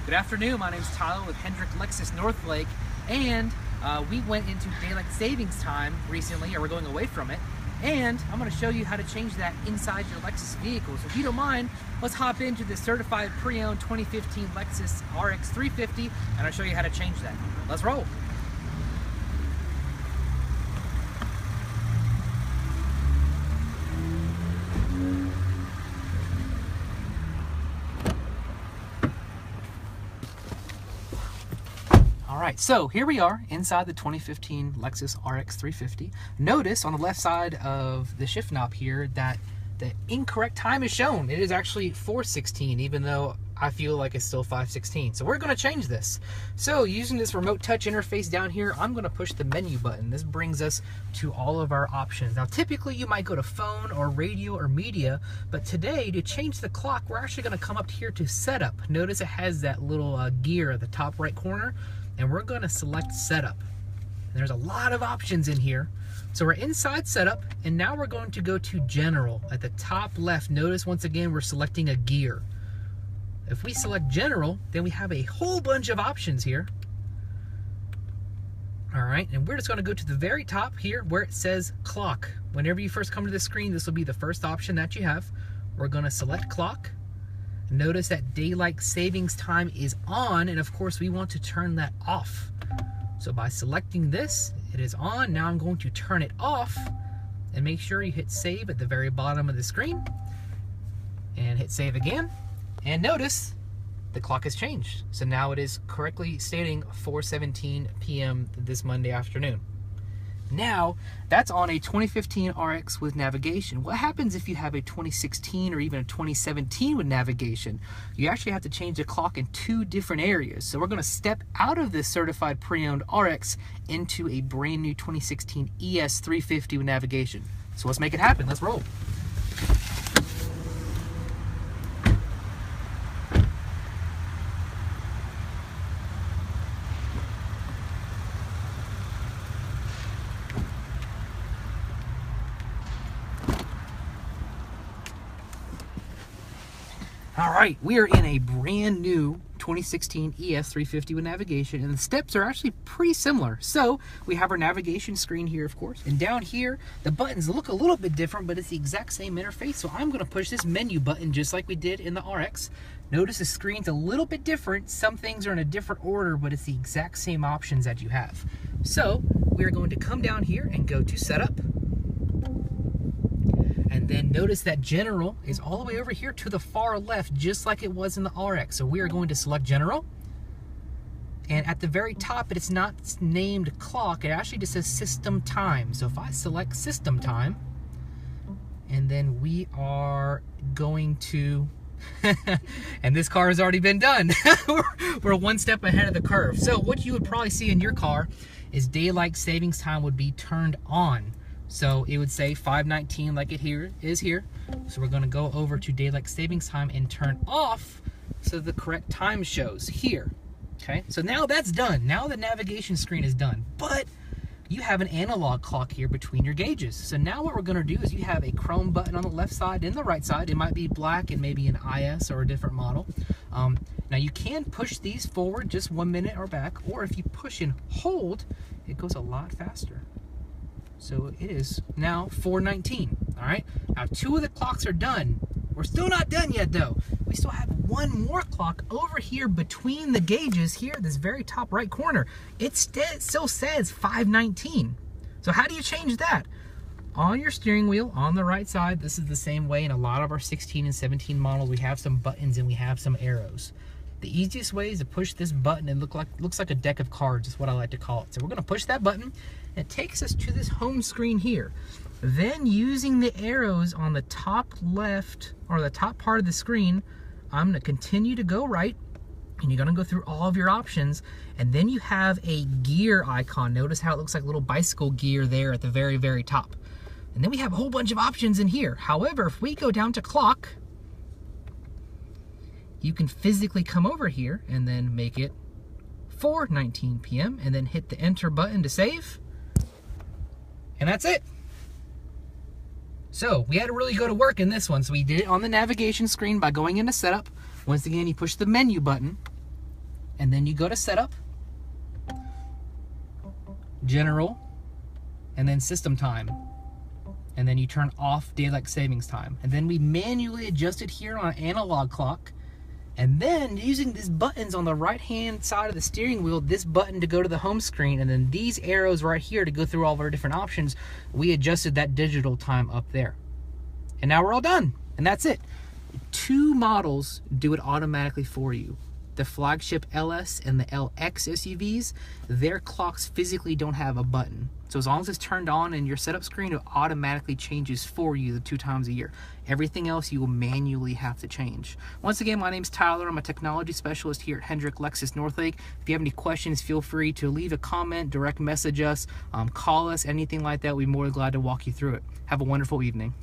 Good afternoon, my name is Tyler with Lexus Northlake, and we went into daylight savings time recently, or we're going away from it, and I'm going to show you how to change that inside your Lexus vehicle. So if you don't mind, let's hop into this certified pre-owned 2015 Lexus RX 350, and I'll show you how to change that. Let's roll. Alright, so here we are inside the 2015 Lexus RX 350. Notice on the left side of the shift knob here that the incorrect time is shown. It is actually 4:16, even though I feel like it's still 5:16. So we're going to change this. So using this remote touch interface down here, I'm going to push the menu button. This brings us to all of our options. Now typically you might go to phone or radio or media, but today to change the clock, we're actually going to come up here to setup. Notice it has that little gear at the top right corner, and we're going to select setup. And there's a lot of options in here. So we're inside setup, and now we're going to go to general. At the top left, notice once again we're selecting a gear. If we select general, then we have a whole bunch of options here. All right, and we're just going to go to the very top here where it says clock. Whenever you first come to the screen, this will be the first option that you have. We're going to select clock. Notice that daylight savings time is on, and of course we want to turn that off. So by selecting this, it is on. Now I'm going to turn it off, and make sure you hit save at the very bottom of the screen, and hit save again. And notice the clock has changed. So now it is correctly stating 4:17 p.m. this Monday afternoon. Now, that's on a 2015 RX with navigation. What happens if you have a 2016 or even a 2017 with navigation? You actually have to change the clock in two different areas. So we're going to step out of this certified pre-owned RX into a brand new 2016 ES 350 with navigation. So let's make it happen. Let's roll. All right, we are in a brand new 2016 ES 350 with navigation, and the steps are actually pretty similar. So we have our navigation screen here, of course, and down here the buttons look a little bit different, but it's the exact same interface. So I'm going to push this menu button just like we did in the RX. Notice the screen's a little bit different. Some things are in a different order, but it's the exact same options that you have. So we're going to come down here and go to setup. And then notice that general is all the way over here to the far left, just like it was in the RX. So we are going to select general. And at the very top, it's not named clock. It actually just says system time. So if I select system time, and then we are going to, and this car has already been done. We're one step ahead of the curve. So what you would probably see in your car is daylight savings time would be turned on. So it would say 5:19 like it is here. So we're going to go over to daylight savings time and turn off so the correct time shows here. Okay, so now that's done. Now the navigation screen is done. But you have an analog clock here between your gauges. So now what we're going to do is you have a chrome button on the left side and the right side. It might be black and maybe an IS or a different model. Now you can push these forward just 1 minute or back, or if you push and hold, it goes a lot faster. So it is now 4:19, all right? Now 2 of the clocks are done. We're still not done yet though. We still have 1 more clock over here between the gauges here, this very top right corner. It still says 5:19. So how do you change that? On your steering wheel, on the right side, this is the same way in a lot of our 16 and 17 models. We have some buttons and we have some arrows. The easiest way is to push this button and looks like a deck of cards, is what I like to call it. So we're going to push that button, and it takes us to this home screen here. Then using the arrows on the top left, or the top part of the screen, I'm going to continue to go right, and you're going to go through all of your options, and then you have a gear icon. Notice how it looks like a little bicycle gear there at the very, very top. And then we have a whole bunch of options in here. However, if we go down to clock, you can physically come over here and then make it 4:19 p.m. and then hit the enter button to save. And that's it. So we had to really go to work in this one. So we did it on the navigation screen by going into setup. Once again, you push the menu button. And then you go to setup, general, and then system time. And then you turn off daylight savings time. And then we manually adjust it here on an analog clock. And then using these buttons on the right hand side of the steering wheel, this button to go to the home screen, and then these arrows right here to go through all of our different options, we adjusted that digital time up there. And now we're all done. And that's it. 2 models do it automatically for you. The flagship LS and the LX SUVs, their clocks physically don't have a button. So as long as it's turned on in your setup screen, it automatically changes for you the 2 times a year. Everything else you will manually have to change. Once again, my name's Tyler. I'm a technology specialist here at Hendrick Lexus Northlake. If you have any questions, feel free to leave a comment, direct message us, call us, anything like that. We'd be more than glad to walk you through it. Have a wonderful evening.